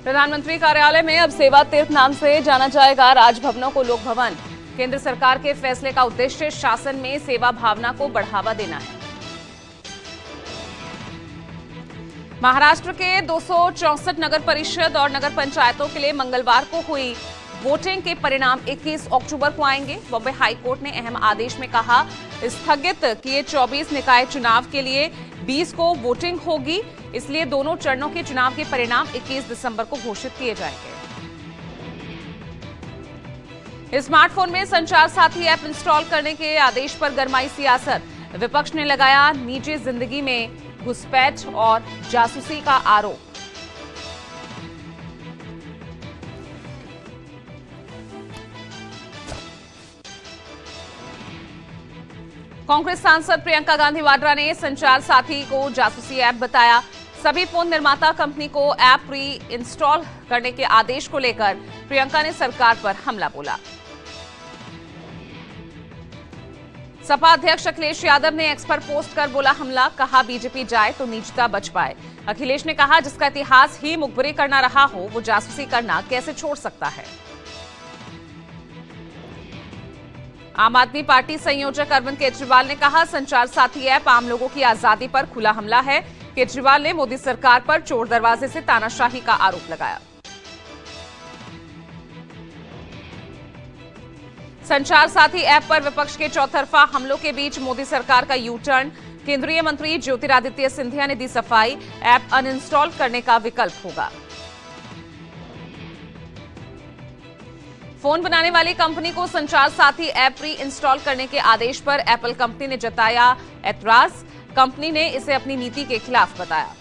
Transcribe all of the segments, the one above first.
प्रधानमंत्री कार्यालय में अब सेवा तीर्थ नाम से जाना जाएगा राजभवनों को लोक भवन। केंद्र सरकार के फैसले का उद्देश्य शासन में सेवा भावना को बढ़ावा देना है। महाराष्ट्र के 264 नगर परिषद और नगर पंचायतों के लिए मंगलवार को हुई वोटिंग के परिणाम 21 अक्टूबर को आएंगे। बॉम्बे हाईकोर्ट ने अहम आदेश में कहा, स्थगित किए 24 निकाय चुनाव के लिए 20 को वोटिंग होगी, इसलिए दोनों चरणों के चुनाव के परिणाम 21 दिसंबर को घोषित किए जाएंगे। स्मार्टफोन में संचार साथी ऐप इंस्टॉल करने के आदेश पर गरमाई सियासत। विपक्ष ने लगाया निजी जिंदगी में घुसपैठ और जासूसी का आरोप। कांग्रेस सांसद प्रियंका गांधी वाड्रा ने संचार साथी को जासूसी ऐप बताया। सभी फोन निर्माता कंपनी को ऐप प्री इंस्टॉल करने के आदेश को लेकर प्रियंका ने सरकार पर हमला बोला। सपा अध्यक्ष अखिलेश यादव ने एक्स पर पोस्ट कर बोला हमला, कहा बीजेपी जाए तो नीचता बच पाए। अखिलेश ने कहा, जिसका इतिहास ही मुखबिरी करना रहा हो वो जासूसी करना कैसे छोड़ सकता है। आम आदमी पार्टी संयोजक अरविंद केजरीवाल ने कहा, संचार साथी ऐप आम लोगों की आजादी पर खुला हमला है। केजरीवाल ने मोदी सरकार पर चोर दरवाजे से तानाशाही का आरोप लगाया। संचार साथी ऐप पर विपक्ष के चौतरफा हमलों के बीच मोदी सरकार का यू टर्न। केंद्रीय मंत्री ज्योतिरादित्य सिंधिया ने दी सफाई, ऐप अनइंस्टॉल करने का विकल्प होगा। फोन बनाने वाली कंपनी को संचार साथी ऐप प्री इंस्टॉल करने के आदेश पर एप्पल कंपनी ने जताया ऐतराज। कंपनी ने इसे अपनी नीति के खिलाफ बताया।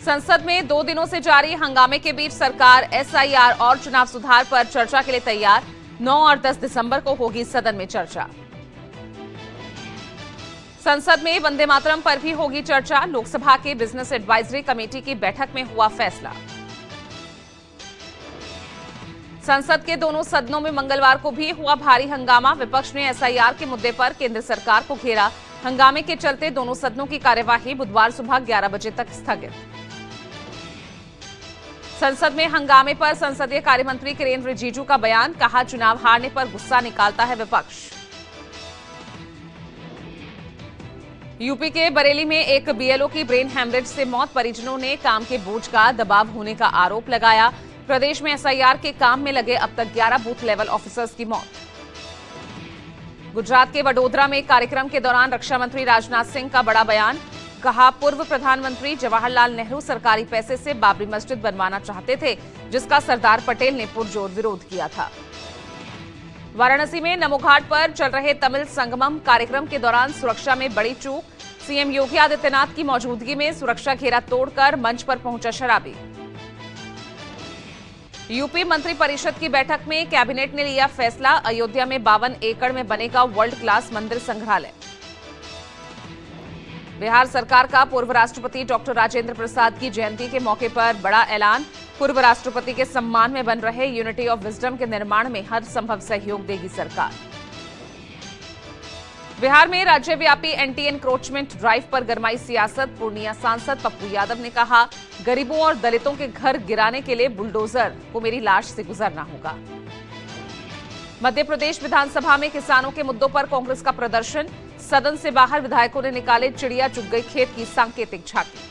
संसद में 2 दिनों से जारी हंगामे के बीच सरकार एसआईआर और चुनाव सुधार पर चर्चा के लिए तैयार। 9 और 10 दिसंबर को होगी सदन में चर्चा। संसद में वंदे मातरम पर भी होगी चर्चा। लोकसभा के बिजनेस एडवाइजरी कमेटी की बैठक में हुआ फैसला। संसद के दोनों सदनों में मंगलवार को भी हुआ भारी हंगामा। विपक्ष ने एसआईआर के मुद्दे पर केंद्र सरकार को घेरा। हंगामे के चलते दोनों सदनों की कार्यवाही बुधवार सुबह 11 बजे तक स्थगित। संसद में हंगामे पर संसदीय कार्य मंत्री किरेन रिजिजू का बयान, कहा चुनाव हारने पर गुस्सा निकालता है विपक्ष। यूपी के बरेली में एक बीएलओ की ब्रेन हैमरेज से मौत। परिजनों ने काम के बोझ का दबाव होने का आरोप लगाया। प्रदेश में एसआईआर के काम में लगे अब तक 11 बूथ लेवल ऑफिसर्स की मौत। गुजरात के वडोदरा में कार्यक्रम के दौरान रक्षा मंत्री राजनाथ सिंह का बड़ा बयान, कहा पूर्व प्रधानमंत्री जवाहरलाल नेहरू सरकारी पैसे से बाबरी मस्जिद बनवाना चाहते थे, जिसका सरदार पटेल ने पुरजोर विरोध किया था। वाराणसी में नमो घाट पर चल रहे तमिल संगमम कार्यक्रम के दौरान सुरक्षा में बड़ी चूक। सीएम योगी आदित्यनाथ की मौजूदगी में सुरक्षा घेरा तोड़कर मंच पर पहुंचा शराबी। यूपी मंत्री परिषद की बैठक में कैबिनेट ने लिया फैसला, अयोध्या में 52 एकड़ में बनेगा वर्ल्ड क्लास मंदिर संग्रहालय। बिहार सरकार का पूर्व राष्ट्रपति डॉक्टर राजेंद्र प्रसाद की जयंती के मौके पर बड़ा ऐलान, पूर्व राष्ट्रपति के सम्मान में बन रहे यूनिटी ऑफ विजडम के निर्माण में हर संभव सहयोग देगी सरकार। बिहार में राज्यव्यापी एंटी एनक्रोचमेंट ड्राइव पर गरमाई सियासत। पूर्णिया सांसद पप्पू यादव ने कहा, गरीबों और दलितों के घर गिराने के लिए बुलडोजर को मेरी लाश से गुजरना होगा। मध्य प्रदेश विधानसभा में किसानों के मुद्दों पर कांग्रेस का प्रदर्शन। सदन से बाहर विधायकों ने निकाले चिड़िया चुग गई खेत की सांकेतिक झांकी।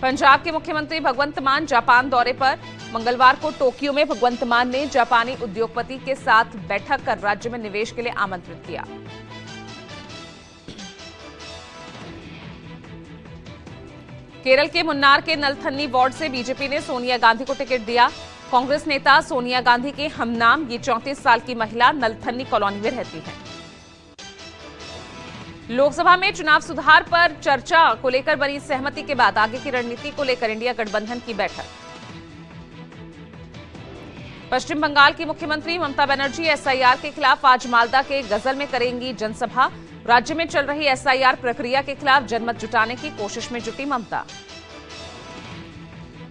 पंजाब के मुख्यमंत्री भगवंत मान जापान दौरे पर। मंगलवार को टोक्यो में भगवंत मान ने जापानी उद्योगपति के साथ बैठक कर राज्य में निवेश के लिए आमंत्रित किया। केरल के मुन्नार के नलथन्नी वार्ड से बीजेपी ने सोनिया गांधी को टिकट दिया। कांग्रेस नेता सोनिया गांधी के हमनाम ये 34 साल की महिला नलथन्नी कॉलोनी में रहती है। लोकसभा में चुनाव सुधार पर चर्चा को लेकर बनी सहमति के बाद आगे की रणनीति को लेकर इंडिया गठबंधन की बैठक। पश्चिम बंगाल की मुख्यमंत्री ममता बनर्जी एसआईआर के खिलाफ आज मालदा के गजल में करेंगी जनसभा। राज्य में चल रही एसआईआर प्रक्रिया के खिलाफ जनमत जुटाने की कोशिश में जुटी ममता।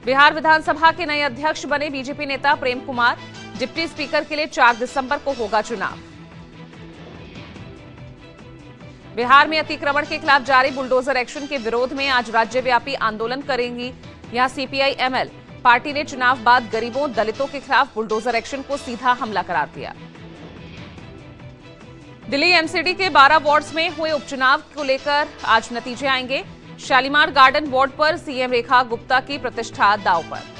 बिहार विधानसभा के नए अध्यक्ष बने बीजेपी नेता प्रेम कुमार। डिप्टी स्पीकर के लिए 4 दिसंबर को होगा चुनाव। बिहार में अतिक्रमण के खिलाफ जारी बुलडोजर एक्शन के विरोध में आज राज्यव्यापी आंदोलन करेंगी यहां सीपीआई एमएल। पार्टी ने चुनाव बाद गरीबों दलितों के खिलाफ बुलडोजर एक्शन को सीधा हमला करार दिया। दिल्ली एमसीडी के 12 वार्ड्स में हुए उपचुनाव को लेकर आज नतीजे आएंगे। शालीमार गार्डन वार्ड पर सीएम रेखा गुप्ता की प्रतिष्ठा दांव पर।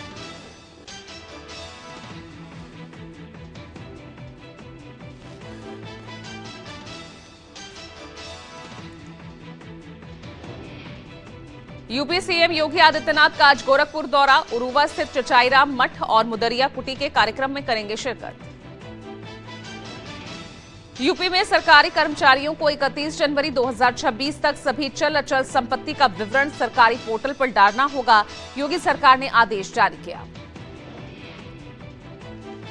यूपी सीएम योगी आदित्यनाथ का आज गोरखपुर दौरा। उरुवा स्थित चचाईराम मठ और मुदरिया कुटी के कार्यक्रम में करेंगे शिरकत। यूपी में सरकारी कर्मचारियों को 31 जनवरी 2026 तक सभी चल अचल संपत्ति का विवरण सरकारी पोर्टल पर डालना होगा। योगी सरकार ने आदेश जारी किया।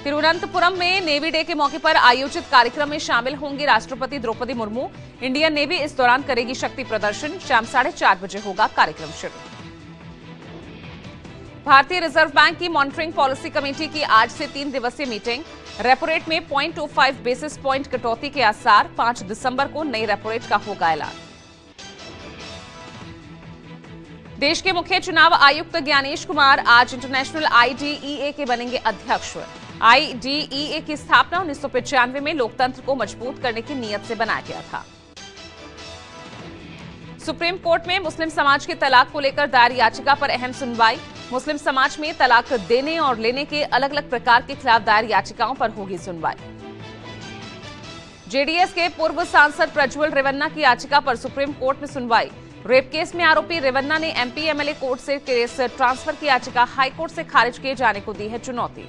तिरुवनंतपुरम में नेवी डे के मौके पर आयोजित कार्यक्रम में शामिल होंगी राष्ट्रपति द्रौपदी मुर्मू। इंडियन नेवी इस दौरान करेगी शक्ति प्रदर्शन। शाम 4:30 बजे होगा कार्यक्रम शुरू। भारतीय रिजर्व बैंक की मॉनिटरिंग पॉलिसी कमेटी की आज से 3 दिवसीय मीटिंग। रेपो रेट में 0.25 बेसिस पॉइंट कटौती के आसार। 5 दिसंबर को नई रेपो रेट का होगा ऐलान। देश के मुख्य चुनाव आयुक्त ज्ञानेश कुमार आज इंटरनेशनल आईडीईए के बनेंगे अध्यक्ष। आईडीईए की स्थापना 1995 में लोकतंत्र को मजबूत करने की नीयत से बनाया गया था। सुप्रीम कोर्ट में मुस्लिम समाज के तलाक को लेकर दायर याचिका पर अहम सुनवाई। मुस्लिम समाज में तलाक देने और लेने के अलग अलग प्रकार के खिलाफ दायर याचिकाओं पर होगी सुनवाई। जेडीएस के पूर्व सांसद प्रज्वल रेवन्ना की याचिका पर सुप्रीम कोर्ट में सुनवाई। रेप केस में आरोपी रेवन्ना ने एमपी एमएलए कोर्ट से केस ट्रांसफर की याचिका हाईकोर्ट से खारिज किए जाने को दी है चुनौती।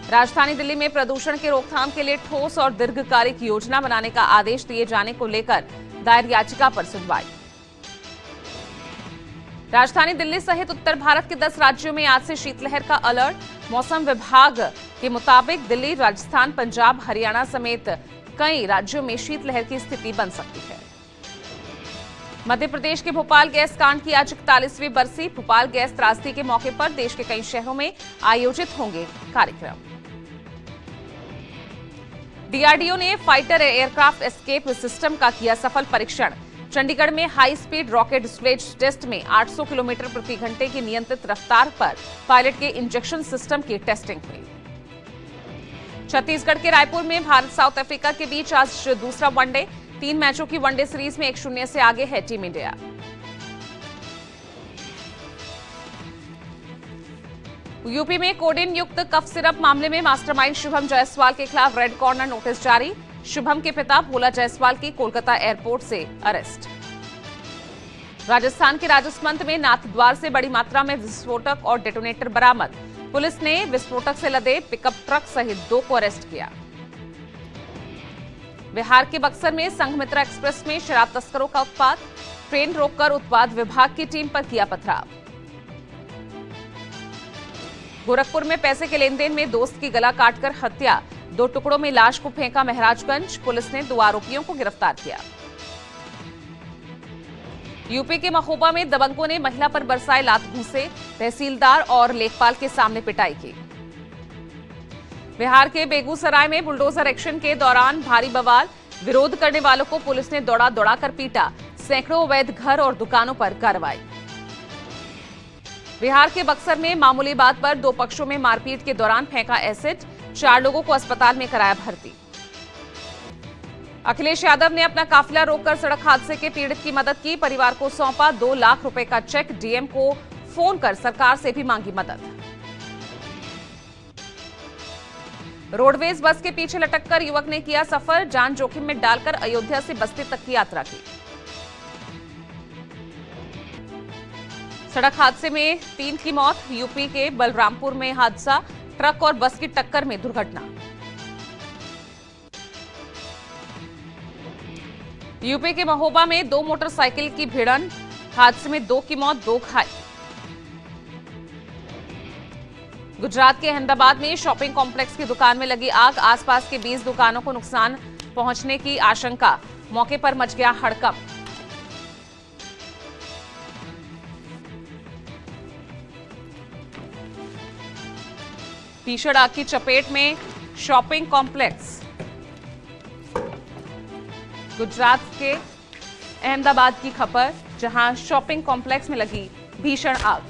राजधानी दिल्ली में प्रदूषण के रोकथाम के लिए ठोस और दीर्घकालिक योजना बनाने का आदेश दिए जाने को लेकर दायर याचिका पर सुनवाई। राजधानी दिल्ली सहित उत्तर भारत के 10 राज्यों में आज से शीतलहर का अलर्ट। मौसम विभाग के मुताबिक दिल्ली, राजस्थान, पंजाब, हरियाणा समेत कई राज्यों में शीतलहर की स्थिति बन सकती है। मध्य प्रदेश के भोपाल गैस कांड की आज 41वीं बरसी। भोपाल गैस त्रासदी के मौके पर देश के कई शहरों में आयोजित होंगे कार्यक्रम। डीआरडीओ ने फाइटर एयरक्राफ्ट एस्केप सिस्टम का किया सफल परीक्षण। चंडीगढ़ में high speed rocket displays test में 800 किलोमीटर प्रति घंटे की नियंत्रित रफ्तार पर पायलट के इंजेक्शन सिस्टम की टेस्टिंग हुई। छत्तीसगढ़ के रायपुर में भारत साउथ अफ्रीका के बीच आज दूसरा वनडे। 3 मैचों की वनडे सीरीज में 1-0 से आगे है टीम इंडिया। यूपी में कोडेन युक्त कफ सिरप मामले में मास्टरमाइंड शुभम जायसवाल के खिलाफ रेड कॉर्नर नोटिस जारी। शुभम के पिता भोला जायसवाल की कोलकाता एयरपोर्ट से अरेस्ट। राजस्थान के राजसमंद में नाथद्वार से बड़ी मात्रा में विस्फोटक और डेटोनेटर बरामद। पुलिस ने विस्फोटक से लदे पिकअप ट्रक सहित 2 को अरेस्ट किया। बिहार के बक्सर में संघमित्रा एक्सप्रेस में शराब तस्करों का उत्पात। ट्रेन रोककर उत्पाद विभाग की टीम पर किया पथराव। गोरखपुर में पैसे के लेन देन में दोस्त की गला काटकर हत्या। 2 टुकड़ों में लाश को फेंका महराजगंज। पुलिस ने 2 आरोपियों को गिरफ्तार किया। यूपी के महोबा में दबंगों ने महिला पर बरसाए लात घूंसे। तहसीलदार और लेखपाल के सामने पिटाई की। बिहार के बेगूसराय में बुलडोजर एक्शन के दौरान भारी बवाल। विरोध करने वालों को पुलिस ने दौड़ा दौड़ाकर पीटा। सैकड़ों अवैध घर और दुकानों पर कार्रवाई। बिहार के बक्सर में मामूली बात पर 2 पक्षों में मारपीट के दौरान फेंका एसिड। 4 लोगों को अस्पताल में कराया भर्ती। अखिलेश यादव ने अपना काफिला रोककर सड़क हादसे के पीड़ित की मदद की। परिवार को सौंपा 2 लाख रुपए का चेक। डीएम को फोन कर सरकार से भी मांगी मदद। रोडवेज बस के पीछे लटककर युवक ने किया सफर। जान जोखिम में डालकर अयोध्या से बस्ती तक की यात्रा की। सड़क हादसे में 3 की मौत। यूपी के बलरामपुर में हादसा। ट्रक और बस की टक्कर में दुर्घटना। यूपी के महोबा में 2 मोटरसाइकिल की भिड़न। हादसे में 2 की मौत, 2 घायल। गुजरात के अहमदाबाद में शॉपिंग कॉम्प्लेक्स की दुकान में लगी आग। आसपास के 20 दुकानों को नुकसान पहुंचने की आशंका। मौके पर मच गया हड़कंप। भीषण आग की चपेट में शॉपिंग कॉम्प्लेक्स। गुजरात के अहमदाबाद की खबर, जहां शॉपिंग कॉम्प्लेक्स में लगी भीषण आग।